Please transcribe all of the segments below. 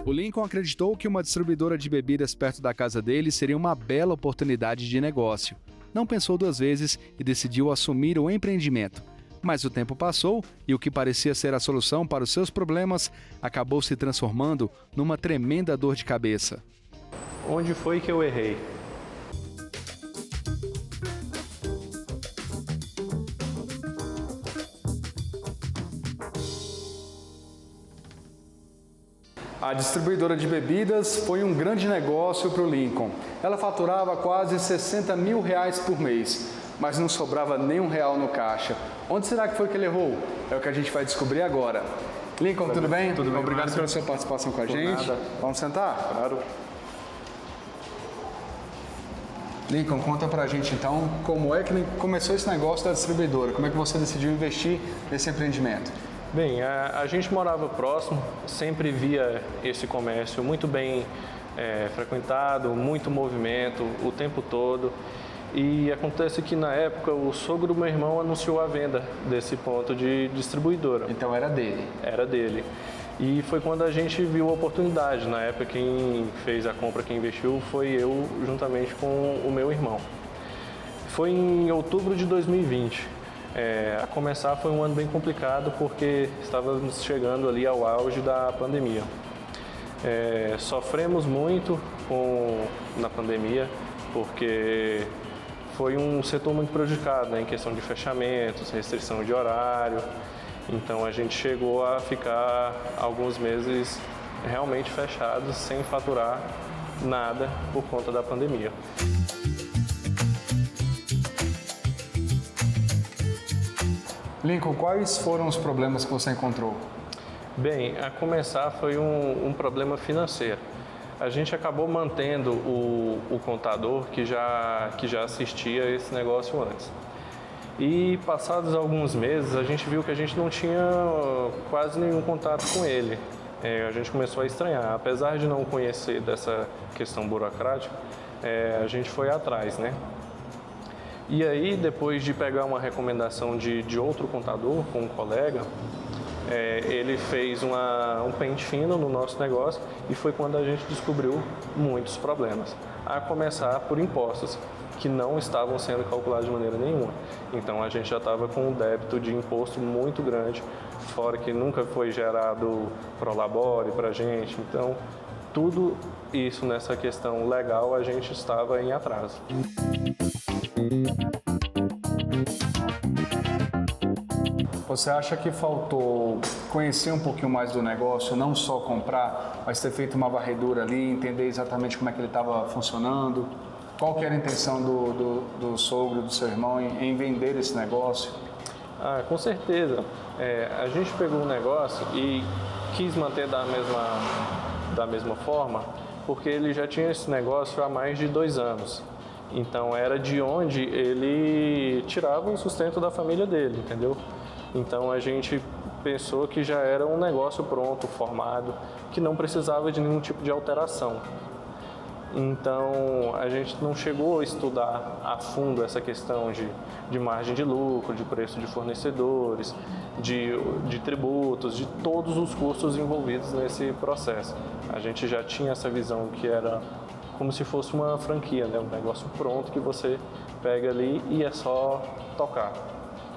O Lincoln acreditou que uma distribuidora de bebidas perto da casa dele seria uma bela oportunidade de negócio. Não pensou duas vezes e decidiu assumir o empreendimento. Mas o tempo passou e o que parecia ser a solução para os seus problemas acabou se transformando numa tremenda dor de cabeça. Onde foi que eu errei? A distribuidora de bebidas foi um grande negócio para o Lincoln. Ela faturava quase R$60 mil por mês, mas não sobrava nem R$1 no caixa. Onde será que foi que ele errou? É o que a gente vai descobrir agora. Lincoln, tudo bem? Tudo bem. Obrigado Márcio. pela sua participação com a gente. Nada. Vamos sentar? Claro. Lincoln, conta pra gente então como é que começou esse negócio da distribuidora, como é que você decidiu investir nesse empreendimento? Bem, a gente morava próximo, sempre via esse comércio muito bem frequentado, muito movimento o tempo todo. E acontece que na época o sogro do meu irmão anunciou a venda desse ponto de distribuidora. Então era dele? Era dele. E foi quando a gente viu a oportunidade. Na época quem fez a compra, quem investiu foi eu juntamente com o meu irmão. Foi em outubro de 2020. A começar foi um ano bem complicado porque estávamos chegando ali ao auge da pandemia. Sofremos muito na pandemia porque foi um setor muito prejudicado, né, em questão de fechamentos, restrição de horário. Então a gente chegou a ficar alguns meses realmente fechados, sem faturar nada por conta da pandemia. Lincoln, quais foram os problemas que você encontrou? Bem, a começar foi um problema financeiro. A gente acabou mantendo o contador que já assistia esse negócio antes. E passados alguns meses, a gente viu que a gente não tinha quase nenhum contato com ele. A gente começou a estranhar. Apesar de não conhecer dessa questão burocrática, a gente foi atrás, né? E aí, depois de pegar uma recomendação de outro contador, com um colega, ele fez um pente fino no nosso negócio e foi quando a gente descobriu muitos problemas. A começar por impostos, que não estavam sendo calculados de maneira nenhuma. Então a gente já estava com um débito de imposto muito grande, fora que nunca foi gerado prolabore para a gente. Então tudo isso nessa questão legal a gente estava em atraso. Você acha que faltou conhecer um pouquinho mais do negócio, não só comprar, mas ter feito uma varredura ali, entender exatamente como é que ele estava funcionando? Qual que era a intenção do sogro, do seu irmão em vender esse negócio? Com certeza. A gente pegou um negócio e quis manter da mesma forma, porque ele já tinha esse negócio há mais de 2 anos. Então era de onde ele tirava o sustento da família dele, entendeu? Então a gente pensou que já era um negócio pronto, formado, que não precisava de nenhum tipo de alteração. Então a gente não chegou a estudar a fundo essa questão de margem de lucro, de preço de fornecedores, de tributos, de todos os custos envolvidos nesse processo. A gente já tinha essa visão que era como se fosse uma franquia, né? Um negócio pronto que você pega ali e é só tocar.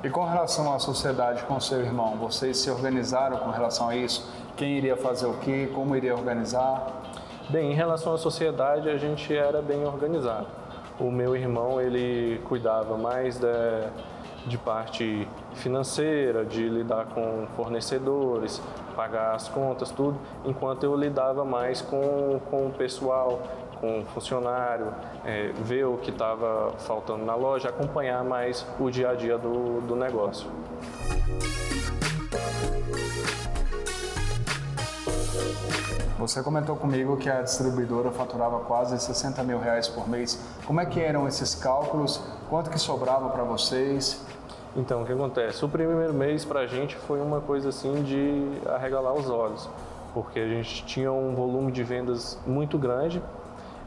E com relação à sociedade com o seu irmão, vocês se organizaram com relação a isso? Quem iria fazer o quê? Como iria organizar? Bem, em relação à sociedade, a gente era bem organizado. O meu irmão, ele cuidava mais de parte financeira, de lidar com fornecedores, pagar as contas, tudo, enquanto eu lidava mais com o pessoal, com o funcionário, ver o que estava faltando na loja, acompanhar mais o dia a dia do negócio. Você comentou comigo que a distribuidora faturava quase R$60 mil por mês. Como é que eram esses cálculos? Quanto que sobrava para vocês? Então, o que acontece? O primeiro mês para a gente foi uma coisa assim de arregalar os olhos, porque a gente tinha um volume de vendas muito grande,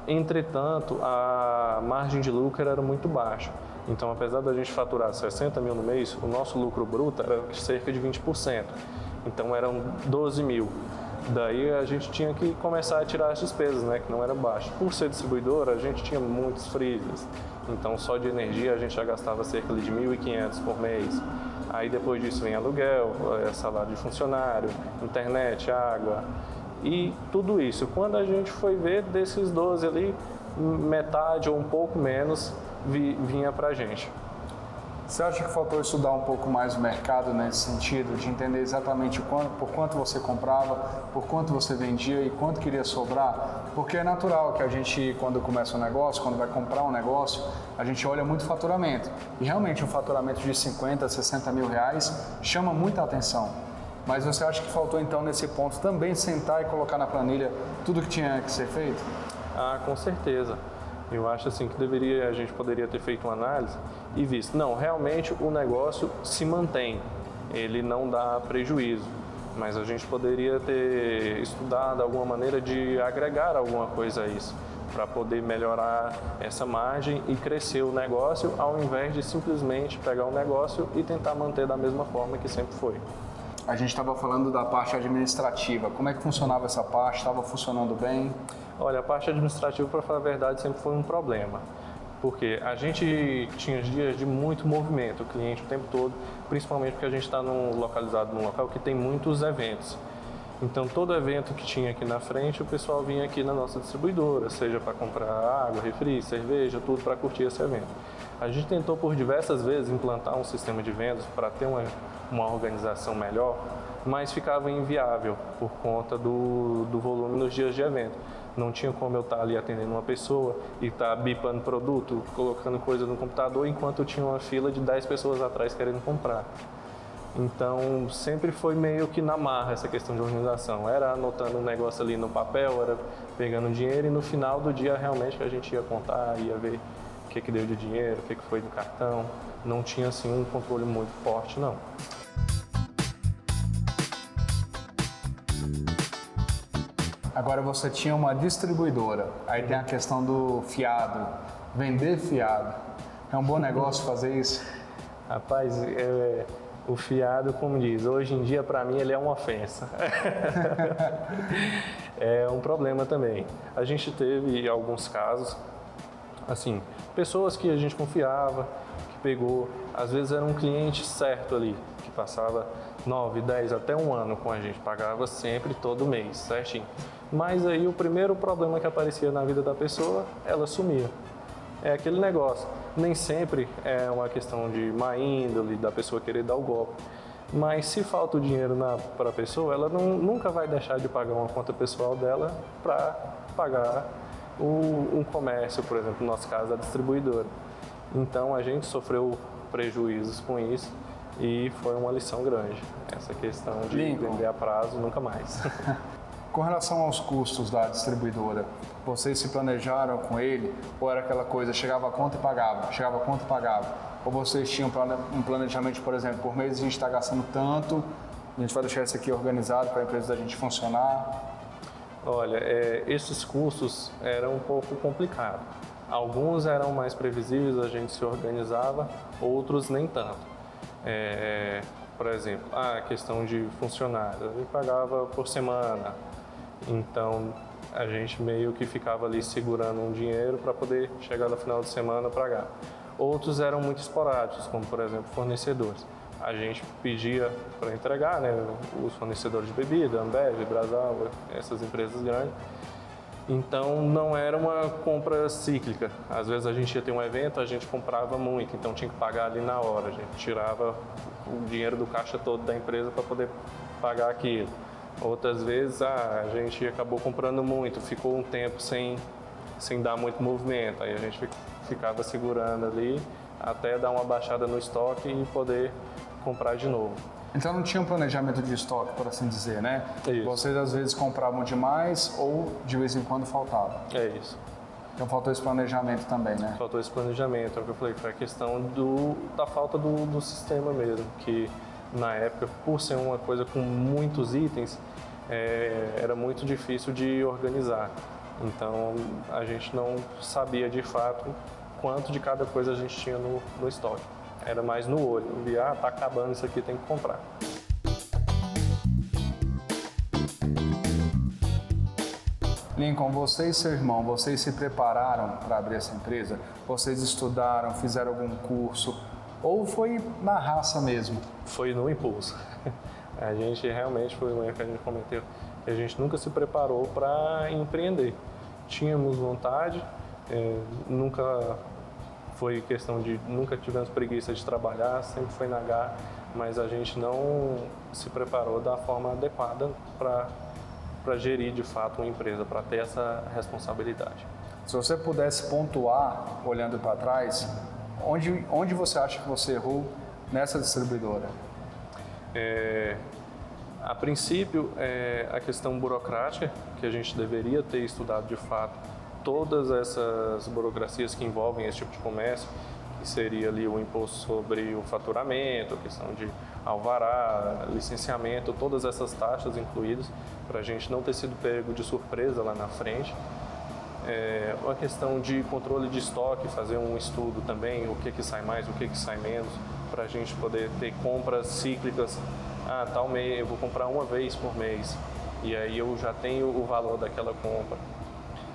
entretanto, a margem de lucro era muito baixa. Então, apesar da gente faturar 60 mil no mês, o nosso lucro bruto era cerca de 20%. Então, eram 12 mil. Daí a gente tinha que começar a tirar as despesas, né, que não era baixo. Por ser distribuidora, a gente tinha muitos freezers, então só de energia a gente já gastava cerca de 1.500 por mês. Aí depois disso vem aluguel, salário de funcionário, internet, água e tudo isso. Quando a gente foi ver, desses 12 ali, metade ou um pouco menos vinha pra gente. Você acha que faltou estudar um pouco mais o mercado nesse sentido, de entender exatamente por quanto você comprava, por quanto você vendia e quanto queria sobrar? Porque é natural que a gente, quando começa um negócio, quando vai comprar um negócio, a gente olha muito faturamento. E realmente um faturamento de 50, 60 mil reais chama muita atenção. Mas você acha que faltou então nesse ponto também sentar e colocar na planilha tudo que tinha que ser feito? Ah, com certeza. Eu acho assim que a gente poderia ter feito uma análise e visto, não, realmente o negócio se mantém, ele não dá prejuízo, mas a gente poderia ter estudado alguma maneira de agregar alguma coisa a isso, para poder melhorar essa margem e crescer o negócio, ao invés de simplesmente pegar o negócio e tentar manter da mesma forma que sempre foi. A gente estava falando da parte administrativa, como é que funcionava essa parte, estava funcionando bem? Olha, a parte administrativa, para falar a verdade, sempre foi um problema, porque a gente tinha dias de muito movimento, o cliente o tempo todo, principalmente porque a gente está localizado num local que tem muitos eventos. Então, todo evento que tinha aqui na frente, o pessoal vinha aqui na nossa distribuidora, seja para comprar água, refri, cerveja, tudo para curtir esse evento. A gente tentou por diversas vezes implantar um sistema de vendas para ter uma organização melhor, mas ficava inviável por conta do volume nos dias de evento. Não tinha como eu estar ali atendendo uma pessoa e estar bipando produto, colocando coisa no computador, enquanto eu tinha uma fila de 10 pessoas atrás querendo comprar. Então, sempre foi meio que na marra essa questão de organização. Era anotando um negócio ali no papel, era pegando dinheiro e no final do dia realmente que a gente ia contar, ia ver o que deu de dinheiro, o que foi do cartão. Não tinha assim um controle muito forte, não. Agora você tinha uma distribuidora, aí tem a questão do fiado, vender fiado. É um bom negócio fazer isso? Rapaz, o fiado, como diz, hoje em dia para mim ele é uma ofensa. É um problema também. A gente teve alguns casos, assim, pessoas que a gente confiava, que pegou, às vezes era um cliente certo ali, que passava 9, 10, até um ano com a gente, pagava sempre, todo mês, certinho. Mas aí o primeiro problema que aparecia na vida da pessoa, ela sumia. É aquele negócio, nem sempre é uma questão de má índole, da pessoa querer dar o golpe. Mas se falta o dinheiro para a pessoa, ela nunca vai deixar de pagar uma conta pessoal dela para pagar um comércio, por exemplo, no nosso caso, a distribuidora. Então a gente sofreu prejuízos com isso e foi uma lição grande. Essa questão de vender a prazo, nunca mais. Com relação aos custos da distribuidora, vocês se planejaram com ele? Ou era aquela coisa, chegava a conta e pagava, chegava a conta e pagava? Ou vocês tinham um planejamento, por exemplo, por mês a gente está gastando tanto, a gente vai deixar isso aqui organizado para a empresa da gente funcionar? Olha, esses custos eram um pouco complicados. Alguns eram mais previsíveis, a gente se organizava, outros nem tanto. Por exemplo, a questão de funcionários, a gente pagava por semana, então a gente meio que ficava ali segurando um dinheiro para poder chegar no final de semana pagar. Outros eram muito esporádicos, como por exemplo fornecedores. A gente pedia para entregar, né, os fornecedores de bebida, Ambev, Brasal, essas empresas grandes. Então não era uma compra cíclica. Às vezes a gente ia ter um evento, a gente comprava muito, então tinha que pagar ali na hora. A gente tirava o dinheiro do caixa todo da empresa para poder pagar aquilo. Outras vezes a gente acabou comprando muito, ficou um tempo sem dar muito movimento. Aí a gente ficava segurando ali até dar uma baixada no estoque e poder comprar de novo. Então não tinha um planejamento de estoque, por assim dizer, né? Isso. Vocês às vezes compravam demais ou de vez em quando faltava. É isso. Então faltou esse planejamento também, né? Faltou esse planejamento, é o que eu falei, foi a questão da falta do sistema mesmo, que na época, por ser uma coisa com muitos itens, era muito difícil de organizar. Então a gente não sabia de fato quanto de cada coisa a gente tinha no estoque. Era mais no olho, via, tá acabando isso aqui, tem que comprar. Lincoln, você e seu irmão, vocês se prepararam para abrir essa empresa? Vocês estudaram, fizeram algum curso? Ou foi na raça mesmo? Foi no impulso. A gente realmente, foi um erro que a gente cometeu, a gente nunca se preparou para empreender. Tínhamos vontade, nunca foi questão de, nunca tivemos preguiça de trabalhar, sempre foi na garra, mas a gente não se preparou da forma adequada para gerir de fato uma empresa, para ter essa responsabilidade. Se você pudesse pontuar, olhando para trás, onde você acha que você errou nessa distribuidora? A princípio, a questão burocrática, que a gente deveria ter estudado de fato todas essas burocracias que envolvem esse tipo de comércio, que seria ali o imposto sobre o faturamento, a questão de alvará, licenciamento, todas essas taxas incluídas, para a gente não ter sido pego de surpresa lá na frente. A questão de controle de estoque, fazer um estudo também, o que sai mais, o que sai menos, para a gente poder ter compras cíclicas. Tal mês eu vou comprar uma vez por mês, e aí eu já tenho o valor daquela compra.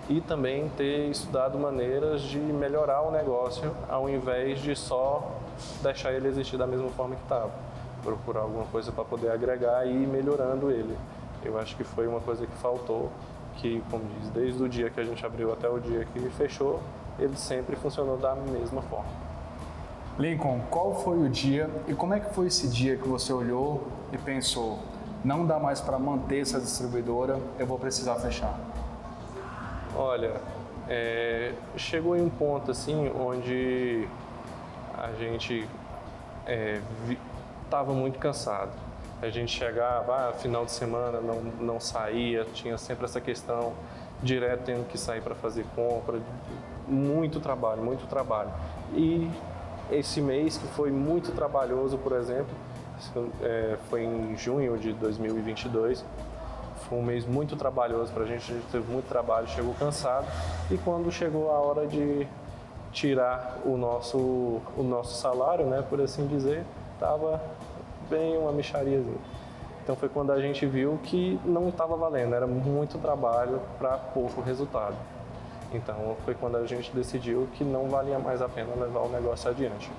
E também ter estudado maneiras de melhorar o negócio, ao invés de só deixar ele existir da mesma forma que estava. Procurar alguma coisa para poder agregar e ir melhorando ele. Eu acho que foi uma coisa que faltou, que, como diz, desde o dia que a gente abriu até o dia que fechou, ele sempre funcionou da mesma forma. Lincoln, qual foi o dia e como é que foi esse dia que você olhou e pensou, não dá mais para manter essa distribuidora, eu vou precisar fechar? Olha, chegou em um ponto assim onde a gente estava muito cansado. A gente chegava, final de semana não saía, tinha sempre essa questão, direto tendo que sair para fazer compra, muito trabalho, muito trabalho. E esse mês que foi muito trabalhoso, por exemplo, foi em junho de 2022, foi um mês muito trabalhoso para a gente teve muito trabalho, chegou cansado, e quando chegou a hora de tirar o nosso salário, né, por assim dizer, estava bem uma mixariazinha. Então foi quando a gente viu que não estava valendo, era muito trabalho para pouco resultado. Então foi quando a gente decidiu que não valia mais a pena levar o negócio adiante.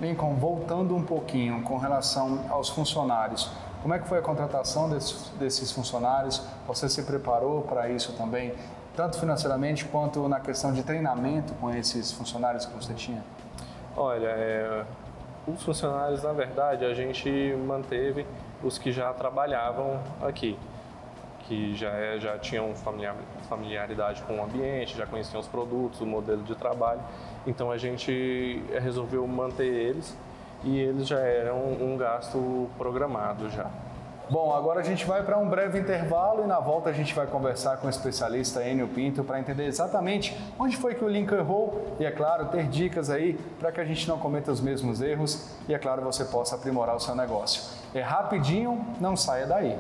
Lincoln, voltando um pouquinho com relação aos funcionários, como é que foi a contratação desses funcionários? Você se preparou para isso também, tanto financeiramente quanto na questão de treinamento com esses funcionários que você tinha? Olha, os funcionários, na verdade, a gente manteve os que já trabalhavam aqui, que já tinham familiaridade com o ambiente, já conheciam os produtos, o modelo de trabalho. Então a gente resolveu manter eles e eles já eram um gasto programado já. Bom, agora a gente vai para um breve intervalo e na volta a gente vai conversar com o especialista Enio Pinto para entender exatamente onde foi que o Lincoln errou e, é claro, ter dicas aí para que a gente não cometa os mesmos erros e, é claro, você possa aprimorar o seu negócio. É rapidinho, não saia daí.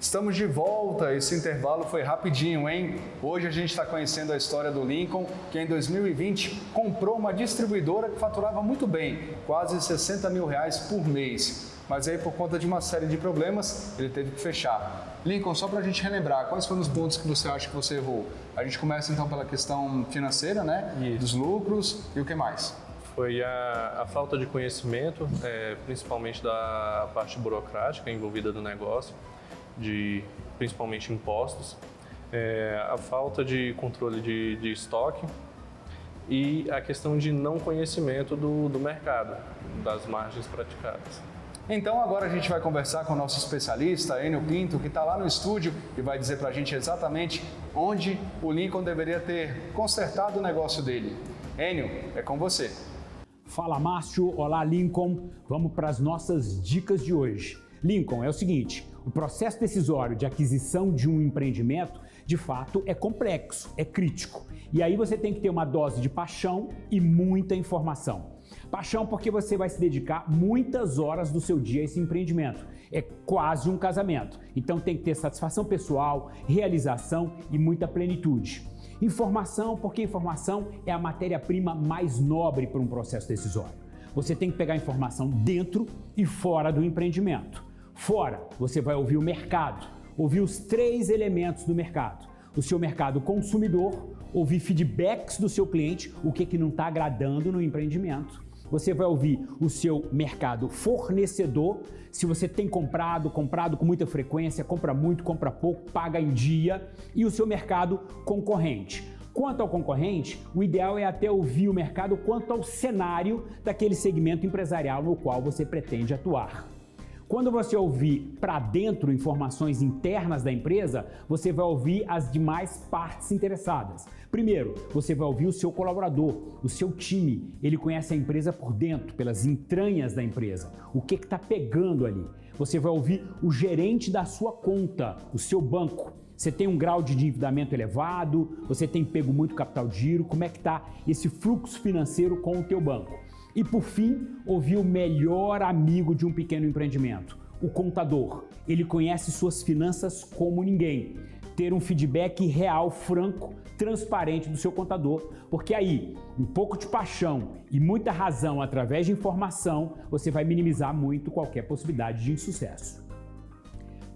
Estamos de volta, esse intervalo foi rapidinho, hein? Hoje a gente está conhecendo a história do Lincoln, que em 2020 comprou uma distribuidora que faturava muito bem, quase R$60 mil por mês. Mas aí, por conta de uma série de problemas, ele teve que fechar. Lincoln, só para a gente relembrar, quais foram os pontos que você acha que você errou? A gente começa então pela questão financeira, né? Isso. Dos lucros e o que mais? Foi a falta de conhecimento, principalmente da parte burocrática envolvida do negócio, principalmente impostos, a falta de controle de estoque e a questão de não conhecimento do mercado, das margens praticadas. Então agora a gente vai conversar com o nosso especialista, Enio Pinto, que está lá no estúdio e vai dizer para a gente exatamente onde o Lincoln deveria ter consertado o negócio dele. Enio, é com você. Fala, Márcio. Olá, Lincoln. Vamos para as nossas dicas de hoje. Lincoln, é o seguinte, O processo decisório de aquisição de um empreendimento, de fato, é complexo, é crítico. E aí você tem que ter uma dose de paixão e muita informação. Paixão porque você vai se dedicar muitas horas do seu dia a esse empreendimento. É quase um casamento. Então tem que ter satisfação pessoal, realização e muita plenitude. Informação porque informação é a matéria-prima mais nobre para um processo decisório. Você tem que pegar informação dentro e fora do empreendimento. Fora, você vai ouvir o mercado, ouvir os 3 elementos do mercado. O seu mercado consumidor, ouvir feedbacks do seu cliente, o que não está agradando no empreendimento. Você vai ouvir o seu mercado fornecedor, se você tem comprado com muita frequência, compra muito, compra pouco, paga em dia, e o seu mercado concorrente. Quanto ao concorrente, o ideal é até ouvir o mercado quanto ao cenário daquele segmento empresarial no qual você pretende atuar. Quando você ouvir para dentro informações internas da empresa, você vai ouvir as demais partes interessadas. Primeiro, você vai ouvir o seu colaborador, o seu time. Ele conhece a empresa por dentro, pelas entranhas da empresa. O que está pegando ali? Você vai ouvir o gerente da sua conta, o seu banco. Você tem um grau de endividamento elevado, você tem pego muito capital de giro, como é que está esse fluxo financeiro com o teu banco? E por fim, ouvir o melhor amigo de um pequeno empreendimento, o contador. Ele conhece suas finanças como ninguém. Ter um feedback real, franco, transparente do seu contador, porque aí, um pouco de paixão e muita razão através de informação, você vai minimizar muito qualquer possibilidade de insucesso.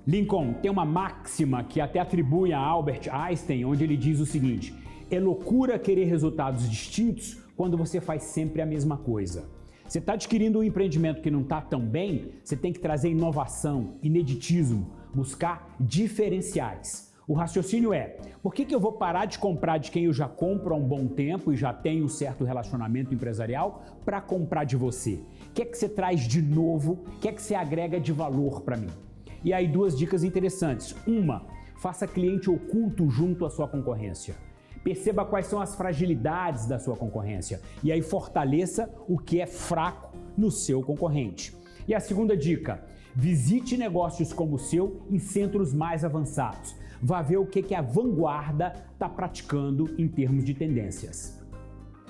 Lincoln tem uma máxima que até atribui a Albert Einstein, onde ele diz o seguinte: é loucura querer resultados distintos quando você faz sempre a mesma coisa. Você está adquirindo um empreendimento que não está tão bem, você tem que trazer inovação, ineditismo, buscar diferenciais. O raciocínio é, por que eu vou parar de comprar de quem eu já compro há um bom tempo e já tenho um certo relacionamento empresarial para comprar de você? O que é que você traz de novo? O que é que você agrega de valor para mim? E aí 2 dicas interessantes. Uma, faça cliente oculto junto à sua concorrência. Perceba quais são as fragilidades da sua concorrência e aí fortaleça o que é fraco no seu concorrente. E a segunda dica, visite negócios como o seu em centros mais avançados. Vá ver o que a vanguarda está praticando em termos de tendências.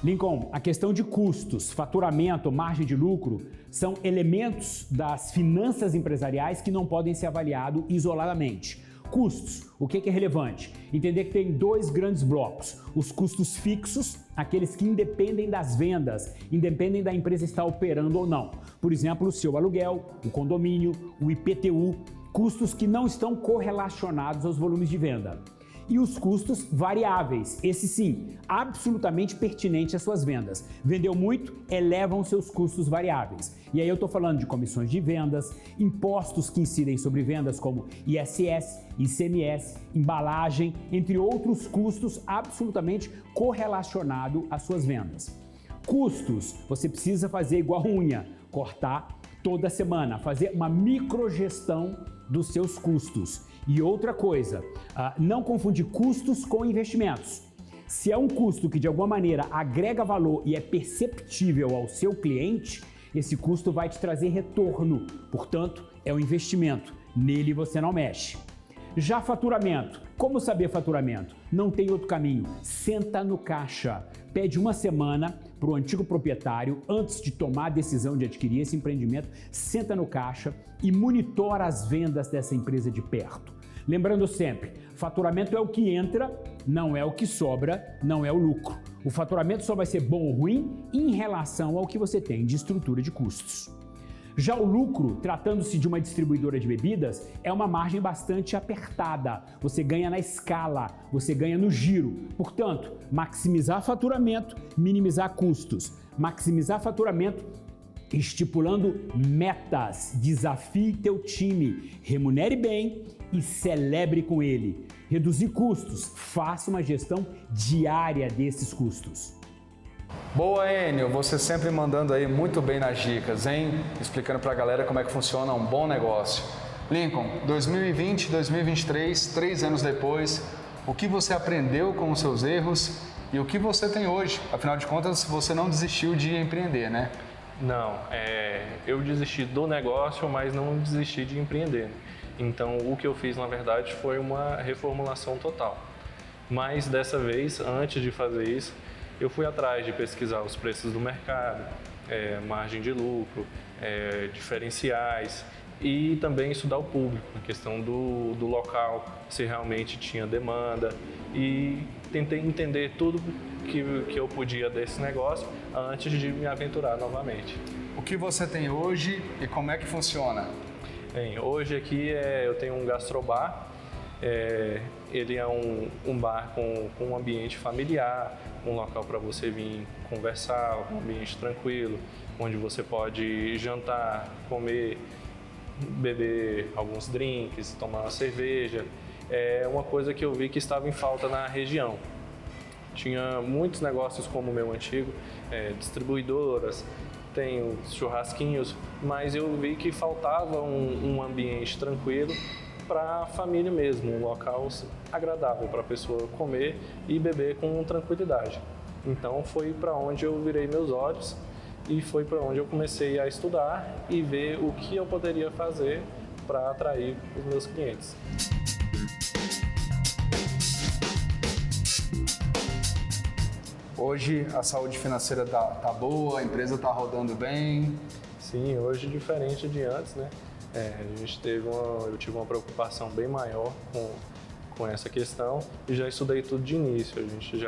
Lincoln, a questão de custos, faturamento, margem de lucro são elementos das finanças empresariais que não podem ser avaliados isoladamente. Custos, o que é relevante? Entender que tem 2 grandes blocos. Os custos fixos, aqueles que independem das vendas, independem da empresa estar operando ou não. Por exemplo, o seu aluguel, o condomínio, o IPTU, custos que não estão correlacionados aos volumes de venda. E os custos variáveis, esse sim, absolutamente pertinente às suas vendas. Vendeu muito, elevam seus custos variáveis. E aí eu estou falando de comissões de vendas, impostos que incidem sobre vendas como ISS, ICMS, embalagem, entre outros custos absolutamente correlacionados às suas vendas. Custos, você precisa fazer igual unha, cortar toda semana, fazer uma microgestão dos seus custos. E outra coisa, não confundir custos com investimentos. Se é um custo que de alguma maneira agrega valor e é perceptível ao seu cliente, esse custo vai te trazer retorno, portanto, é um investimento, nele você não mexe. Já faturamento, como saber faturamento? Não tem outro caminho, senta no caixa, pede uma semana para o antigo proprietário, antes de tomar a decisão de adquirir esse empreendimento, senta no caixa e monitora as vendas dessa empresa de perto. Lembrando sempre, faturamento é o que entra, não é o que sobra, não é o lucro. O faturamento só vai ser bom ou ruim em relação ao que você tem de estrutura de custos. Já o lucro, tratando-se de uma distribuidora de bebidas, é uma margem bastante apertada. Você ganha na escala, você ganha no giro. Portanto, maximizar faturamento, minimizar custos. Maximizar faturamento, estipulando metas. Desafie teu time, remunere bem e celebre com ele. Reduzir custos, faça uma gestão diária desses custos. Boa, Enio, você sempre mandando aí muito bem nas dicas, hein? Explicando pra galera como é que funciona um bom negócio. Lincoln, 2020, 2023, 3 anos depois, o que você aprendeu com os seus erros e o que você tem hoje? Afinal de contas, você não desistiu de empreender, né? Não, eu desisti do negócio, mas não desisti de empreender. Então, o que eu fiz, na verdade, foi uma reformulação total. Mas, dessa vez, antes de fazer isso, eu fui atrás de pesquisar os preços do mercado, margem de lucro, diferenciais e também estudar o público, a questão do local, se realmente tinha demanda, e tentei entender tudo que eu podia desse negócio antes de me aventurar novamente. O que você tem hoje e como é que funciona? Bem, hoje aqui eu tenho um gastrobar. Ele é um bar com um ambiente familiar, um local para você vir conversar, um ambiente tranquilo, onde você pode jantar, comer, beber alguns drinks, tomar uma cerveja. É uma coisa que eu vi que estava em falta na região. Tinha muitos negócios como o meu antigo, distribuidoras, tem os churrasquinhos, mas eu vi que faltava um ambiente tranquilo para a família mesmo, um local agradável para a pessoa comer e beber com tranquilidade. Então foi para onde eu virei meus olhos e foi para onde eu comecei a estudar e ver o que eu poderia fazer para atrair os meus clientes. Hoje a saúde financeira tá boa, a empresa tá rodando bem? Sim, hoje diferente de antes, né? Eu tive uma preocupação bem maior com essa questão e já estudei tudo de início. A gente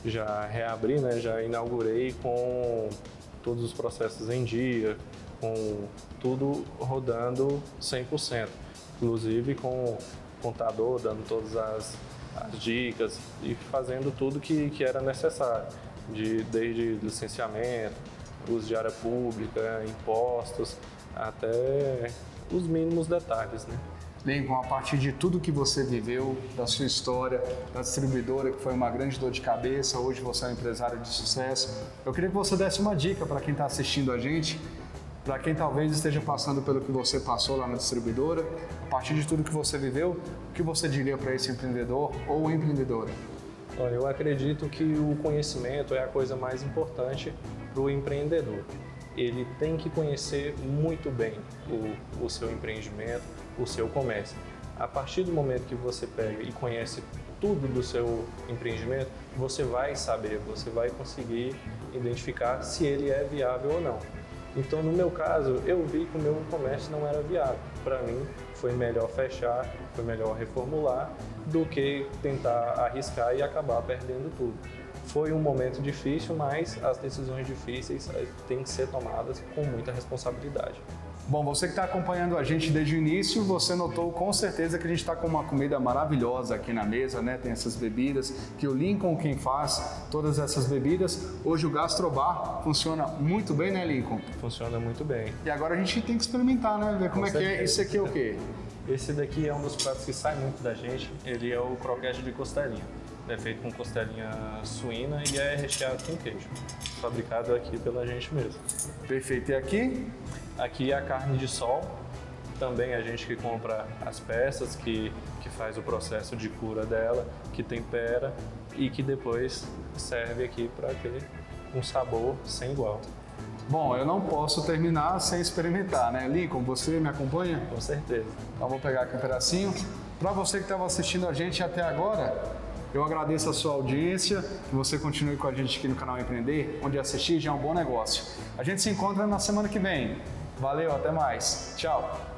já reabri, né? Já inaugurei com todos os processos em dia, com tudo rodando 100%, inclusive com o contador dando todas as dicas e fazendo tudo que era necessário, desde licenciamento, uso de área pública, impostos, até os mínimos detalhes, né? Lincoln, a partir de tudo que você viveu, da sua história, da distribuidora, que foi uma grande dor de cabeça, hoje você é um empresário de sucesso, eu queria que você desse uma dica para quem está assistindo a gente, para quem talvez esteja passando pelo que você passou lá na distribuidora, a partir de tudo que você viveu, o que você diria para esse empreendedor ou empreendedora? Olha, eu acredito que o conhecimento é a coisa mais importante para o empreendedor. Ele tem que conhecer muito bem o seu empreendimento, o seu comércio. A partir do momento que você pega e conhece tudo do seu empreendimento, você vai saber, você vai conseguir identificar se ele é viável ou não. Então, no meu caso, eu vi que o meu comércio não era viável. Para mim, foi melhor fechar, foi melhor reformular, do que tentar arriscar e acabar perdendo tudo. Foi um momento difícil, mas as decisões difíceis têm que ser tomadas com muita responsabilidade. Bom, você que está acompanhando a gente desde o início, você notou com certeza que a gente está com uma comida maravilhosa aqui na mesa, né? Tem essas bebidas, que o Lincoln quem faz, todas essas bebidas. Hoje o Gastrobar funciona muito bem, né, Lincoln? Funciona muito bem. E agora a gente tem que experimentar, né? Ver como é que é. Isso aqui é o quê? Esse daqui é um dos pratos que sai muito da gente. Ele é o croquete de costelinha. É feito com costelinha suína e é recheado com queijo. Fabricado aqui pela gente mesmo. Perfeito. E aqui? Aqui é a carne de sol. Também a gente que compra as peças, que faz o processo de cura dela, que tempera e que depois serve aqui para ter um sabor sem igual. Bom, eu não posso terminar sem experimentar, né? Lincoln, você me acompanha? Com certeza. Então vou pegar aqui um pedacinho. Para você que estava assistindo a gente até agora, eu agradeço a sua audiência, que você continue com a gente aqui no canal Empreender, onde assistir já é um bom negócio. A gente se encontra na semana que vem. Valeu, até mais. Tchau.